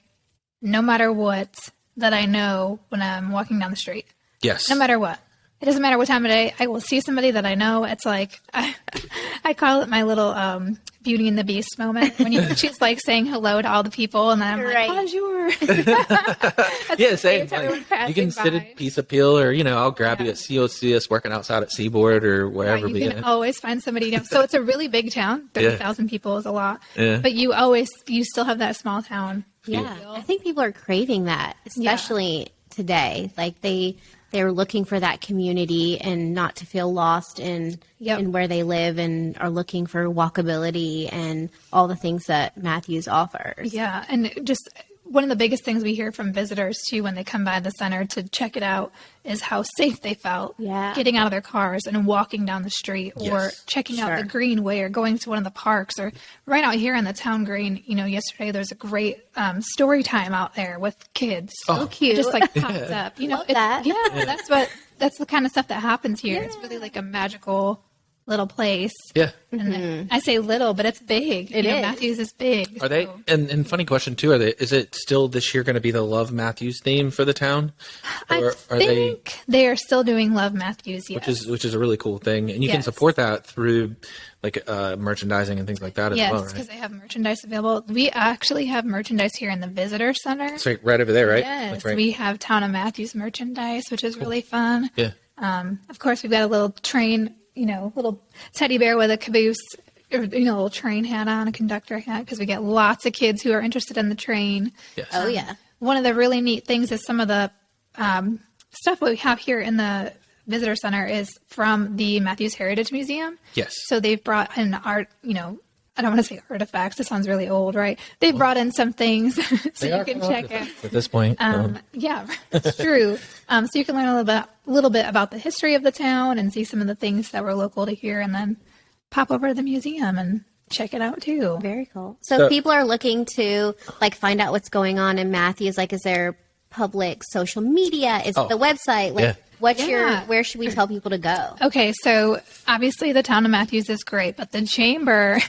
no matter what, that I know when I'm walking down the street. Yes. No matter what. It doesn't matter what time of day. I will see somebody that I know. It's like, I call it my little Beauty and the Beast moment. When she's saying hello to all the people, and then I'm like, bonjour. Same. You can sit at Pizza Peel, or, I'll grab you at COCS working outside at Seaboard or wherever. Right, you can always find somebody. So it's a really big town. 30,000 people is a lot. Yeah. But you still have that small town. Yeah. I think people are craving that, especially today. They're looking for that community and not to feel lost in where they live, and are looking for walkability and all the things that Matthews offers. Yeah. And just one of the biggest things we hear from visitors too when they come by the center to check it out is how safe they felt getting out of their cars and walking down the street, or checking out the greenway, or going to one of the parks, or right out here on the town green. Yesterday there's a great story time out there with kids. So cute. Just popped up. That's the kind of stuff that happens here. It's really a magical little place. Yeah. And I say little, but it's big. It is. Matthews is big. Are they? And funny question too. Is it still this year going to be the Love Matthews theme for the town? Or I think they are still doing Love Matthews. Yes. Which is a really cool thing, and you can support that through merchandising and things like that as well. Yes, because they have merchandise available. We actually have merchandise here in the visitor center. It's right over there, right? Yes, we have Town of Matthews merchandise, which is really fun. Yeah. Of course, we've got a little train. Little teddy bear with a caboose, or, little train hat on, a conductor hat, because we get lots of kids who are interested in the train. Yes. Oh, yeah. One of the really neat things is some of the stuff we have here in the visitor center is from the Matthews Heritage Museum. Yes. So they've brought in art, I don't want to say artifacts. It sounds really old, right? They brought in some things so you can check out. At this point. Yeah, it's true. So you can learn a little bit about the history of the town and see some of the things that were local to here, and then pop over to the museum and check it out too. Very cool. So if people are looking to find out what's going on in Matthews, is there public social media? Is it the website? Where should we tell people to go? Okay, so obviously the town of Matthews is great, but the chamber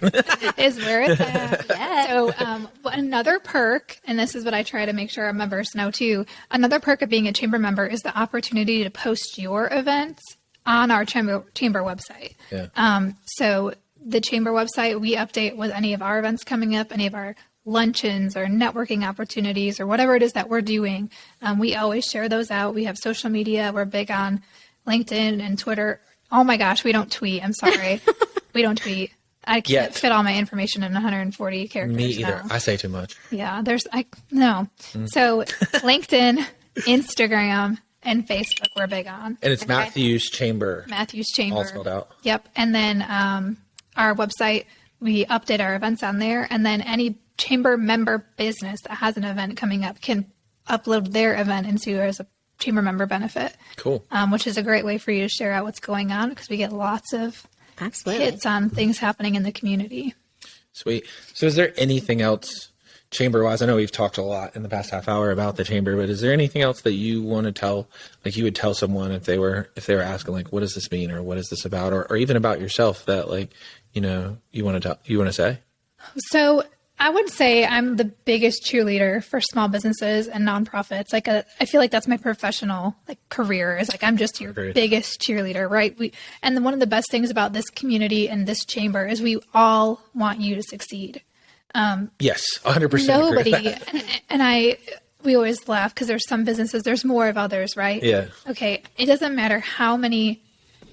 is where it's at. Yes. So another perk, and this is what I try to make sure our members know too, another perk of being a chamber member is the opportunity to post your events on our chamber website. Yeah. So the chamber website, we update with any of our events coming up, any of our luncheons or networking opportunities or whatever it is that we're doing. We always share those out. We have social media. We're big on LinkedIn and Twitter. Oh my gosh, we don't tweet. I'm sorry. We don't tweet. I can't fit all my information in 140 characters. Me either. now. I say too much. Yeah, So LinkedIn, Instagram, and Facebook we're big on. And it's Matthews Chamber. Matthews Chamber. All spelled out. Yep. And then our website, we update our events on there. And then any chamber member business that has an event coming up can upload their event into as a chamber member benefit. Cool. Which is a great way for you to share out what's going on because we get lots of hits on things happening in the community. Sweet. So is there anything else chamber-wise? I know we've talked a lot in the past half hour about the chamber, but is there anything else that you want to tell, like you would tell someone if they were asking, like, what does this mean or what is this about, or even about yourself that, like, you want to say? So I would say I'm the biggest cheerleader for small businesses and nonprofits. I feel like that's my professional career is I'm just your biggest cheerleader, right? And one of the best things about this community and this chamber is we all want you to succeed. Yes, 100%. Nobody, and we always laugh because there's some businesses, there's more of others, right? Yeah. Okay. It doesn't matter how many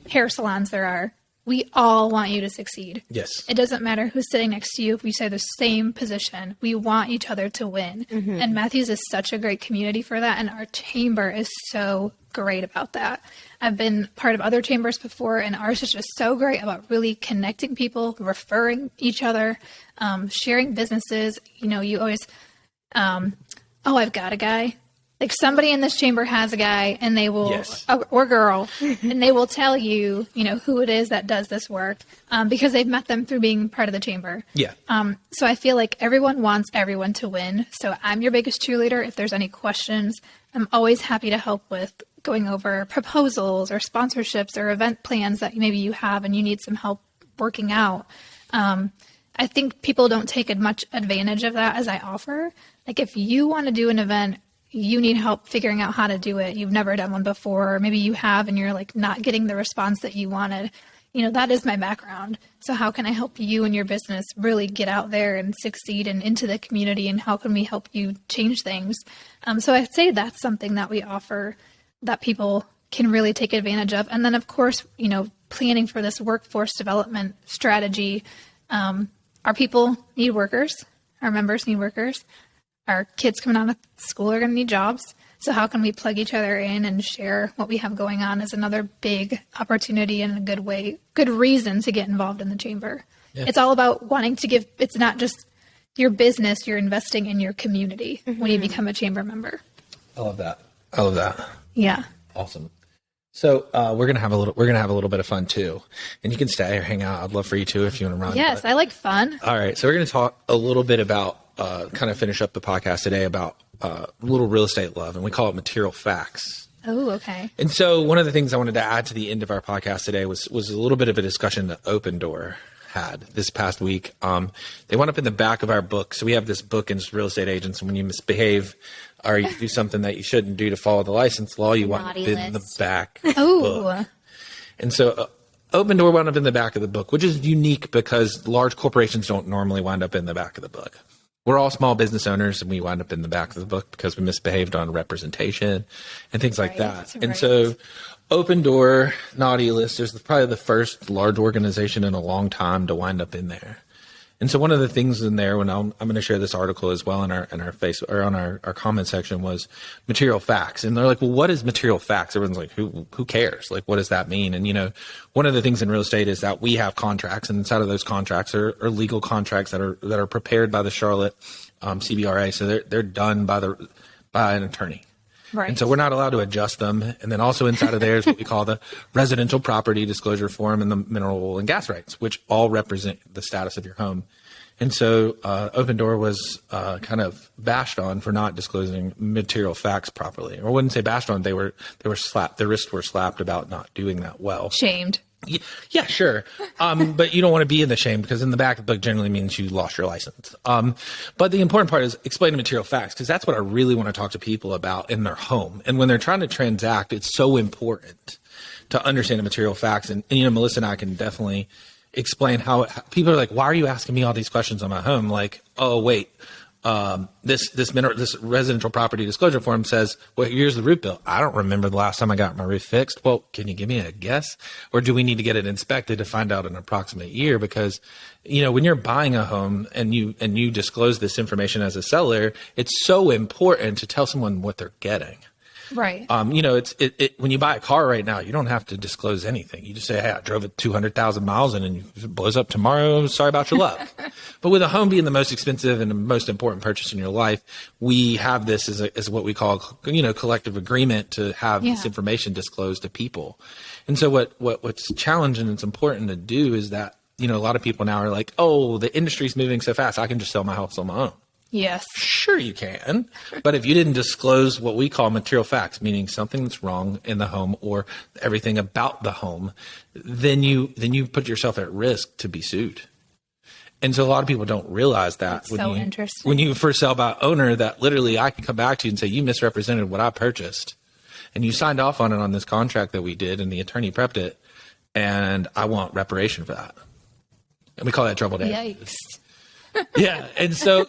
hair salons there are. We all want you to succeed. Yes. It doesn't matter who's sitting next to you. If we say the same position, we want each other to win. Mm-hmm. And Matthews is such a great community for that. And our chamber is so great about that. I've been part of other chambers before, and ours is just so great about really connecting people, referring each other, sharing businesses. You always, I've got a guy. Somebody in this chamber has a guy and they will, or girl, and they will tell you, who it is that does this work because they've met them through being part of the chamber. Yeah. So I feel like everyone wants everyone to win. So I'm your biggest cheerleader. If there's any questions, I'm always happy to help with going over proposals or sponsorships or event plans that maybe you have and you need some help working out. I think people don't take as much advantage of that as I offer. If you want to do an event, you need help figuring out how to do it. You've never done one before, or maybe you have and you're not getting the response that you wanted. That is my background. So how can I help you and your business really get out there and succeed and into the community, and how can we help you change things? So I'd say that's something that we offer that people can really take advantage of. And then of course, planning for this workforce development strategy. Our people need workers. Our members need workers. Our kids coming out of school are going to need jobs. So how can we plug each other in and share what we have going on is another big opportunity and a good reason to get involved in the chamber. Yeah. It's all about wanting to give. It's not just your business. You're investing in your community when you become a chamber member. I love that. Yeah. Awesome. So we're gonna have a little bit of fun too, and you can stay or hang out. I'd love for you to if you want to run. Yes, I like fun. All right, so we're gonna talk a little bit about kind of finish up the podcast today about little real estate love, and we call it material facts. Oh, okay. And so one of the things I wanted to add to the end of our podcast today was a little bit of a discussion that Opendoor had this past week. They wound up in the back of our book. So we have this book in Real Estate Agents, and when you misbehave or you do something that you shouldn't do to follow the license law, you wind up in the back of the book. And so Opendoor wound up in the back of the book, which is unique because large corporations don't normally wind up in the back of the book. We're all small business owners, and we wind up in the back of the book because we misbehaved on representation and things like that. Right. And so Opendoor Naughty List is probably the first large organization in a long time to wind up in there. And so one of the things in there, when I'm going to share this article as well in our face or on our comment section, was material facts. And they're like, well, what is material facts? Everyone's like, who cares? Like, what does that mean? And, one of the things in real estate is that we have contracts, and inside of those contracts are legal contracts that are prepared by the Charlotte CBRA. So they're done by an attorney. Right. And so we're not allowed to adjust them. And then also inside of there is what we call the residential property disclosure form and the mineral and gas rights, which all represent the status of your home And so Opendoor was kind of bashed on for not disclosing material facts properly. Or I wouldn't say bashed on, they were slapped, their wrists were slapped about not doing that well. Shamed. Yeah, sure. But you don't want to be in the shame, because in the back of the book generally means you lost your license. But the important part is explaining material facts, because that's what I really want to talk to people about in their home. And when they're trying to transact, it's so important to understand the material facts. And Melissa and I can definitely explain how people are like, why are you asking me all these questions on my home? Like, oh, wait. This residential property disclosure form says, well, here's the roof bill. I don't remember the last time I got my roof fixed. Well, can you give me a guess? Or do we need to get it inspected to find out an approximate year? Because, when you're buying a home and you disclose this information as a seller, it's so important to tell someone what they're getting. Right. When you buy a car right now, you don't have to disclose anything. You just say, hey, I drove it 200,000 miles and if it blows up tomorrow, sorry about your luck. But with a home being the most expensive and the most important purchase in your life, we have this as what we call, collective agreement to have this information disclosed to people. And so what's challenging and it's important to do is that, a lot of people now are like, oh, the industry's moving so fast, I can just sell my house on my own. Yes. Sure you can. But if you didn't disclose what we call material facts, meaning something that's wrong in the home or everything about the home, then you put yourself at risk to be sued. And so a lot of people don't realize that. That's interesting. When you first sell by owner, that literally I can come back to you and say, you misrepresented what I purchased. And you signed off on it on this contract that we did and the attorney prepped it. And I want reparation for that. And we call that trouble damages. Yikes. Yeah. And so,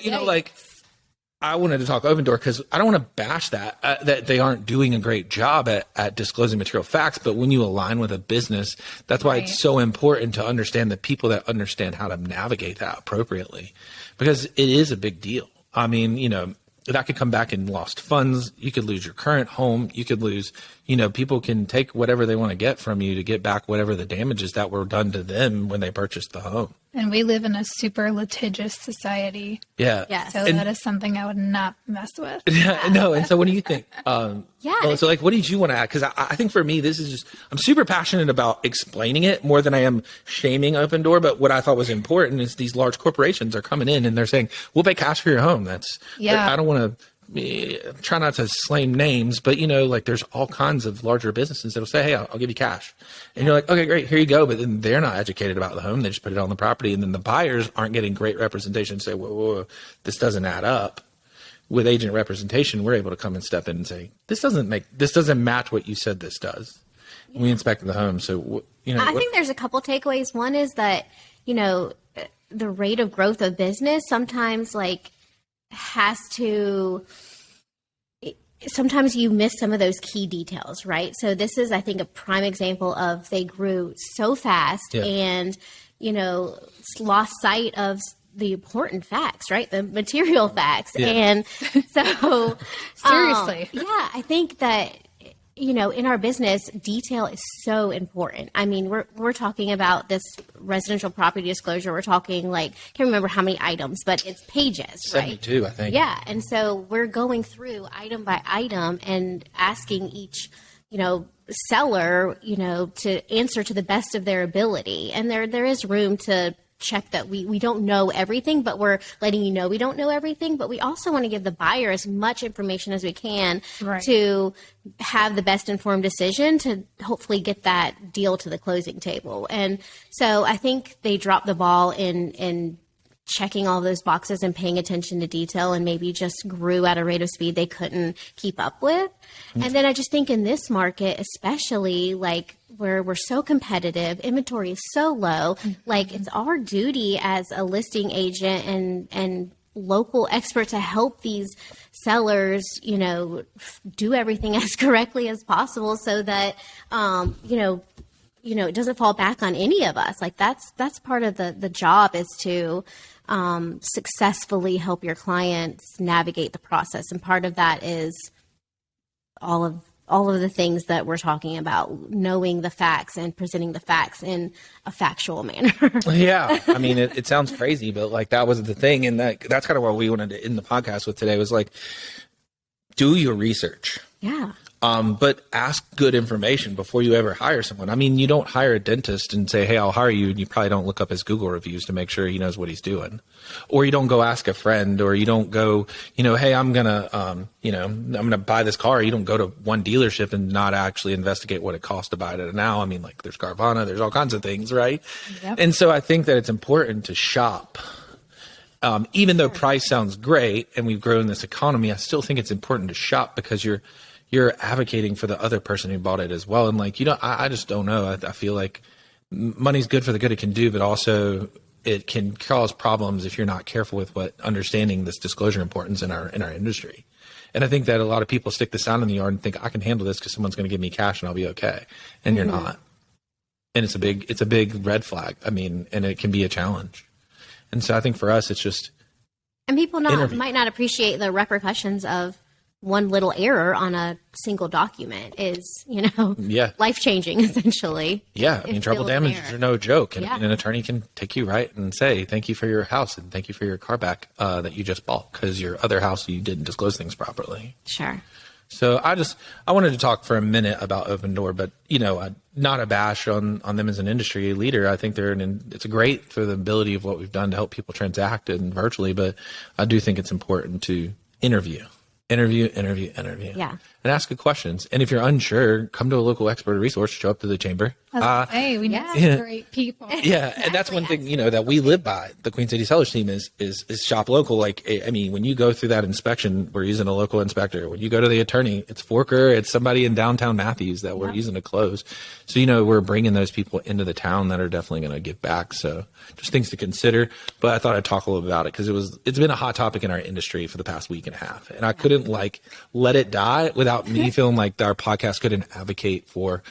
I wanted to talk Opendoor because I don't want to bash that they aren't doing a great job at disclosing material facts. But when you align with a business, that's why it's so important to understand the people that understand how to navigate that appropriately, because it is a big deal. I mean, that could come back in lost funds. You could lose your current home. You could lose, people can take whatever they want to get from you to get back whatever the damages that were done to them when they purchased the home. And we live in a super litigious society. Yeah. So that is something I would not mess with. Yeah, no. And so what do you think? So what did you want to add? Because I think for me, this is just, I'm super passionate about explaining it more than I am shaming Opendoor. But what I thought was important is these large corporations are coming in and they're saying, we'll pay cash for your home. I don't want to try not to slam names, but there's all kinds of larger businesses that'll say, hey, I'll give you cash. And you're like, okay, great, here you go. But then they're not educated about the home. They just put it on the property. And then the buyers aren't getting great representation and say, whoa, this doesn't add up. With agent representation, we're able to come and step in and say, this doesn't match what you said this does. Yeah. We inspected the home. So, I think there's a couple takeaways. One is that, the rate of growth of business sometimes sometimes you miss some of those key details, right? So this is, I think, a prime example of they grew so fast and, lost sight of the important facts, right? The material facts. Yeah. And so seriously, I think that, in our business, detail is so important. I mean, we're talking about this residential property disclosure. We're talking can't remember how many items, but it's pages, 72, right? I think. Yeah. And so we're going through item by item and asking each, seller, to answer to the best of their ability. And there is room to check that we don't know everything, but we're letting we don't know everything. But we also want to give the buyer as much information as we can to have the best informed decision to hopefully get that deal to the closing table. And so I think they dropped the ball in checking all those boxes and paying attention to detail, and maybe just grew at a rate of speed they couldn't keep up with. Mm-hmm. And then I just think in this market, especially where we're so competitive, inventory is so low, mm-hmm. It's our duty as a listing agent and local expert to help these sellers, do everything as correctly as possible so that, it doesn't fall back on any of us. That's part of the job, is to successfully help your clients navigate the process. And part of that is all of the things that we're talking about, knowing the facts and presenting the facts in a factual manner. Yeah. I mean, it sounds crazy, but that was the thing. And that's kind of what we wanted to end the podcast with today was do your research. Yeah. But ask good information before you ever hire someone. I mean, you don't hire a dentist and say, hey, I'll hire you. And you probably don't look up his Google reviews to make sure he knows what he's doing. Or you don't go ask a friend, or you don't go, hey, I'm going to buy this car. You don't go to one dealership and not actually investigate what it costs to buy it now. I mean, like there's Carvana, there's all kinds of things, right? Yep. And so I think that it's important to shop. Even though price sounds great and we've grown this economy, I still think it's important to shop because you're advocating for the other person who bought it as well. And like, I just don't know. I feel like money's good for the good it can do, but also it can cause problems if you're not careful with understanding this disclosure importance in our industry. And I think that a lot of people stick the sound in the yard and think I can handle this because someone's going to give me cash and I'll be okay. And you're not. And it's a big red flag. I mean, and it can be a challenge. And so I think for us, it's just, and people might not appreciate the repercussions of one little error on a single document is, life-changing, essentially. Yeah. I mean, trouble damages are no joke. And an attorney can take you right and say, thank you for your house and thank you for your car back that you just bought because your other house, you didn't disclose things properly. Sure. So I wanted to talk for a minute about Opendoor, but, not a bash on them as an industry leader. I think it's great for the ability of what we've done to help people transact and virtually, but I do think it's important to interview. Yeah. And ask good questions. And if you're unsure, come to a local expert resource, show up to the chamber. Hey, we know some great people. Yeah. And that's one thing, that we live by. The Queen City Sellers team is shop local. Like, I mean, when you go through that inspection, we're using a local inspector. When you go to the attorney, it's Forker, it's somebody in downtown Matthews that we're using to close. So, we're bringing those people into the town that are definitely going to give back. So just things to consider. But I thought I'd talk a little about it because it's been a hot topic in our industry for the past week and a half. And I couldn't let it die without me feeling like our podcast couldn't advocate for,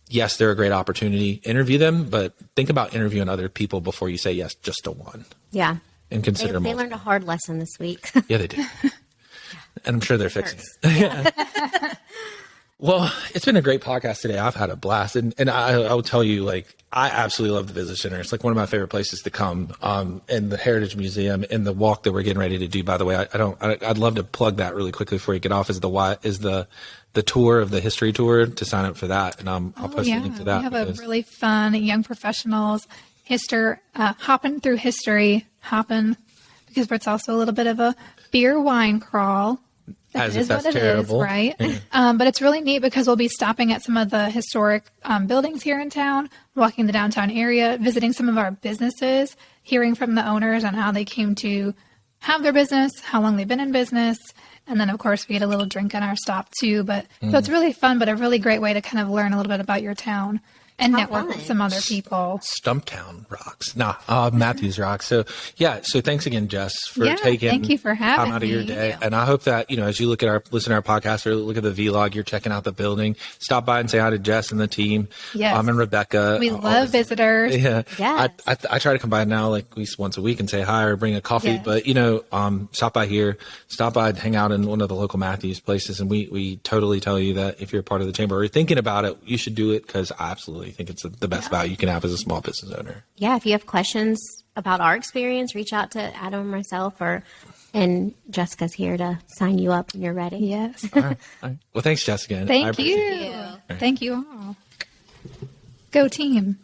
yes, they're a great opportunity. Interview them, but think about interviewing other people before you say yes just to one. Yeah. And consider they learned a hard lesson this week. Yeah, they did. And I'm sure they're fixing it. Well, it's been a great podcast today. I've had a blast. And I will tell you, I absolutely love the Visit Center. It's one of my favorite places to come. And the Heritage Museum and the walk that we're getting ready to do, by the way, I'd love to plug that really quickly before you get off is the tour of the history tour to sign up for that. And I'll post a link to that. We have a really fun young professionals hopping through history, because it's also a little bit of a beer wine crawl. As if that's terrible. Right? Yeah. But it's really neat because we'll be stopping at some of the historic buildings here in town, walking the downtown area, visiting some of our businesses, hearing from the owners on how they came to have their business, how long they've been in business. And then, of course, we get a little drink on our stop, too. So it's really fun, but a really great way to kind of learn a little bit about your town. And network with some other people. Stumptown rocks. Matthews rocks. So thanks again, Jess, for taking thank you for having time out of your day. And I hope that, as you listen to our podcast or look at the vlog, you're checking out the building. Stop by and say hi to Jess and the team. Yes. And Rebecca. We love visitors. Yeah. Yes. I try to come by now, at least once a week and say hi or bring a coffee. Yes. But, stop by here. Stop by and hang out in one of the local Matthews places. And we totally tell you that if you're a part of the chamber or you're thinking about it, you should do it because I absolutely think it's the best value you can have as a small business owner. Yeah, if you have questions about our experience, reach out to Adam or myself, and Jessica's here to sign you up when you're ready. Yes. All right. Well, thanks, Jessica. Thank you. Thank you all. Go team.